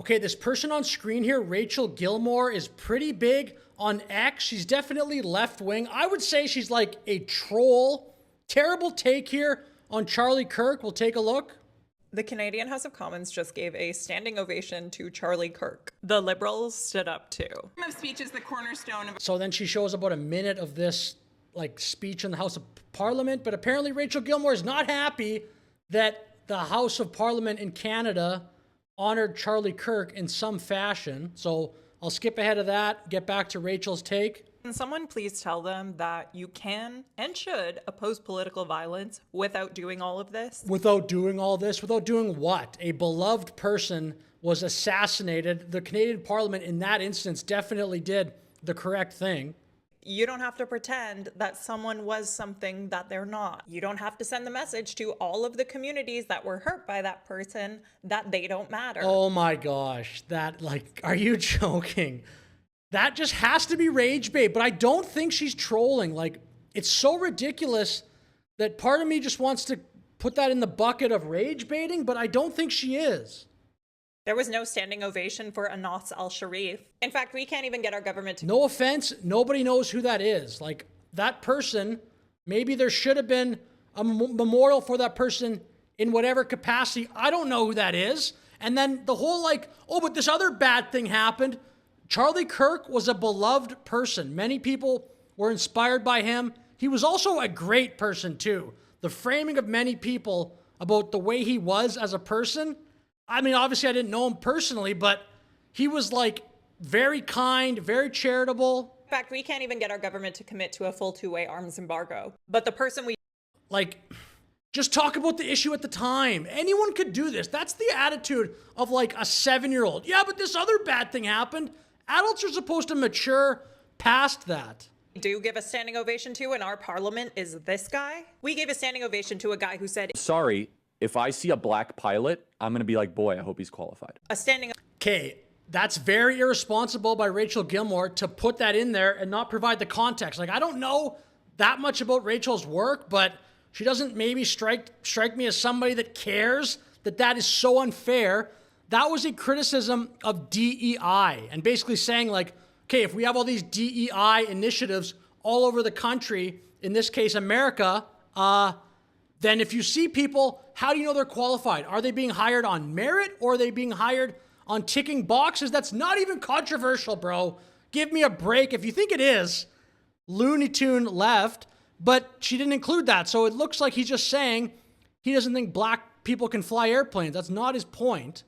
Okay, this person on screen here, Rachel Gilmore, is pretty big on X. She's definitely left wing. I would say she's like a troll. Terrible take here on Charlie Kirk. We'll take a look. The Canadian House of Commons just gave a standing ovation to Charlie Kirk. The Liberals stood up too. Freedom of speech is the cornerstone of. So then she shows about a minute of this like speech in the House of Parliament, but apparently Rachel Gilmore is not happy that the House of Parliament in Canada honored Charlie Kirk in some fashion. So I'll skip ahead of that, get back to Rachel's take. Can someone please tell them that you can and should oppose political violence without doing all of this? Without doing all this? Without doing what? A beloved person was assassinated. The Canadian Parliament in that instance definitely did the correct thing. You don't have to pretend that someone was something that they're not. You don't have to send the message to all of the communities that were hurt by that person that they don't matter. Oh my gosh. That, like, are you joking? That just has to be rage bait, but I don't think she's trolling. Like, it's so ridiculous that part of me just wants to put that in the bucket of rage baiting, but I don't think she is. There was no standing ovation for Anas al-Sharif. In fact, we can't even get our government to... No offense, nobody knows who that is. Like, that person, maybe there should have been a memorial for that person in whatever capacity. I don't know who that is. And then the whole like, oh, but this other bad thing happened. Charlie Kirk was a beloved person. Many people were inspired by him. He was also a great person too. The framing of many people about the way he was as a person. I mean, obviously I didn't know him personally, but he was like very kind, very charitable. In fact, we can't even get our government to commit to a full two-way arms embargo. But the person we... Like, just talk about the issue at the time. Anyone could do this. That's the attitude of like a 7-year-old. Yeah, but this other bad thing happened. Adults are supposed to mature past that. do give a standing ovation to in our parliament is this guy. We gave a standing ovation to a guy who said... Sorry, if I see a black pilot, I'm going to be like, boy, I hope he's qualified. A standing... Okay, that's very irresponsible by Rachel Gilmore to put that in there and not provide the context. Like, I don't know that much about Rachel's work, but she doesn't maybe strike me as somebody that cares that is so unfair. That was a criticism of DEI and basically saying like, okay, if we have all these DEI initiatives all over the country, in this case, America, then if you see people, how do you know they're qualified? Are they being hired on merit or are they being hired on ticking boxes? That's not even controversial, bro. Give me a break. If you think it is, Looney Tune left, but she didn't include that. So it looks like he's just saying he doesn't think black people can fly airplanes. That's not his point.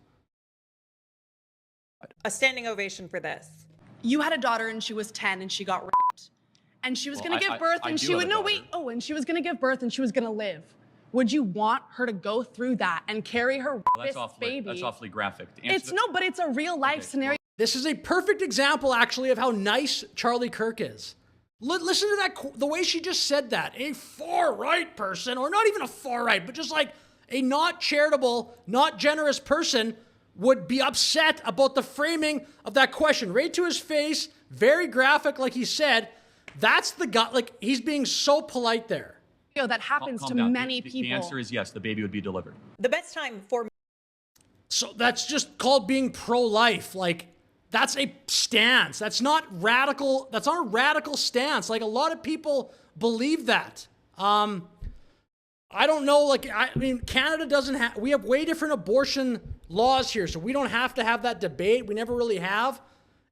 A standing ovation for this. You had a daughter and she was 10 and she got raped. And she was going to give birth and she would, and she was going to give birth and she was going to live. Would you want her to go through that and carry her baby? That's awfully graphic. But it's a real life scenario. This is a perfect example, actually, of how nice Charlie Kirk is. Listen to that, the way she just said that. A far-right person, or not even a far-right, but just like a not charitable, not generous person would be upset about the framing of that question. Right to his face, very graphic, like he said. That's the guy, like, he's being so polite there. That happens to many people. The answer is yes, the baby would be delivered. The best time for... So that's just called being pro-life. Like, that's a stance. That's not radical. That's not a radical stance. Like, a lot of people believe that. I don't know, like, I mean, Canada doesn't have, we have way different abortion laws here, so we don't have to have that debate. We never really have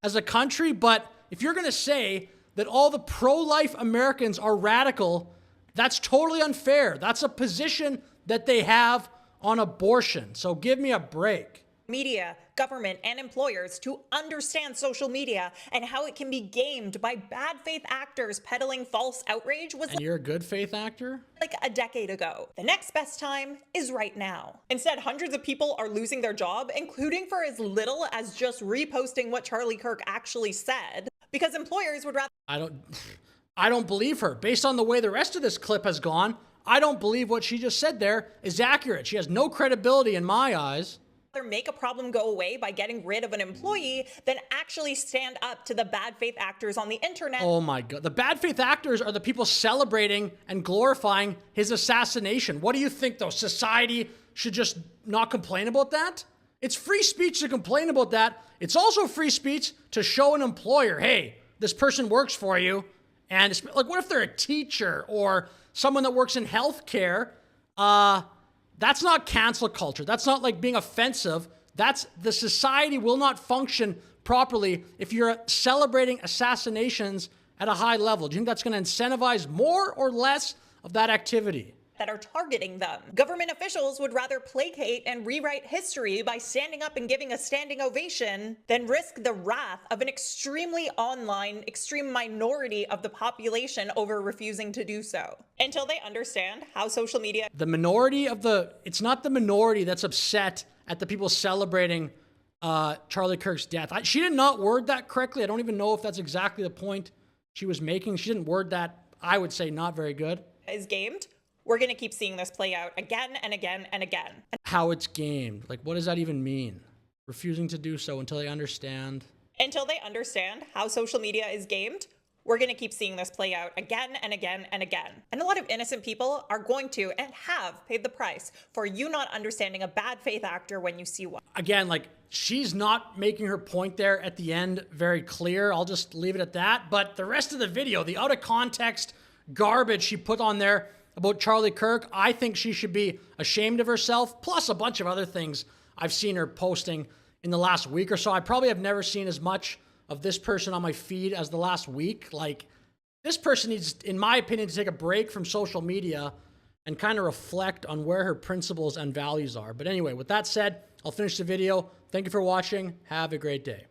as a country, but if you're going to say that all the pro-life Americans are radical, that's totally unfair. That's a position that they have on abortion, so give me a break. Media, government, and employers to understand social media and how it can be gamed by bad faith actors peddling false outrage was... And you're a good faith actor? Like a decade ago. The next best time is right now. Instead, hundreds of people are losing their job, including for as little as just reposting what Charlie Kirk actually said, because employers would rather... I don't believe her. Based on the way the rest of this clip has gone, I don't believe what she just said there is accurate. She has no credibility in my eyes. Make a problem go away by getting rid of an employee than actually stand up to the bad faith actors on the internet. Oh my God. The bad faith actors are the people celebrating and glorifying his assassination. What do you think, though? Society should just not complain about that? It's free speech to complain about that. It's also free speech to show an employer, hey, this person works for you. And it's like, what if they're a teacher or someone that works in healthcare? That's not cancel culture. That's not like being offensive. That's the society will not function properly if you're celebrating assassinations at a high level. Do you think that's going to incentivize more or less of that activity? That are targeting them. Government officials would rather placate and rewrite history by standing up and giving a standing ovation than risk the wrath of an extreme minority of the population over refusing to do so. Until they understand how social media... It's not the minority that's upset at the people celebrating Charlie Kirk's death. She did not word that correctly. I don't even know if that's exactly the point she was making. She didn't word that, I would say, not very good. Is gamed. We're going to keep seeing this play out again and again and again. How it's gamed. Like, what does that even mean? Refusing to do so until they understand. Until they understand how social media is gamed, we're going to keep seeing this play out again and again and again. And a lot of innocent people are going to and have paid the price for you not understanding a bad faith actor when you see one. Again, like, she's not making her point there at the end very clear. I'll just leave it at that. But the rest of the video, the out of context garbage she put on there about Charlie Kirk, I think she should be ashamed of herself, plus a bunch of other things I've seen her posting in the last week or so. I probably have never seen as much of this person on my feed as the last week. Like, this person needs, in my opinion, to take a break from social media and kind of reflect on where her principles and values are. But anyway, with that said, I'll finish the video. Thank you for watching. Have a great day.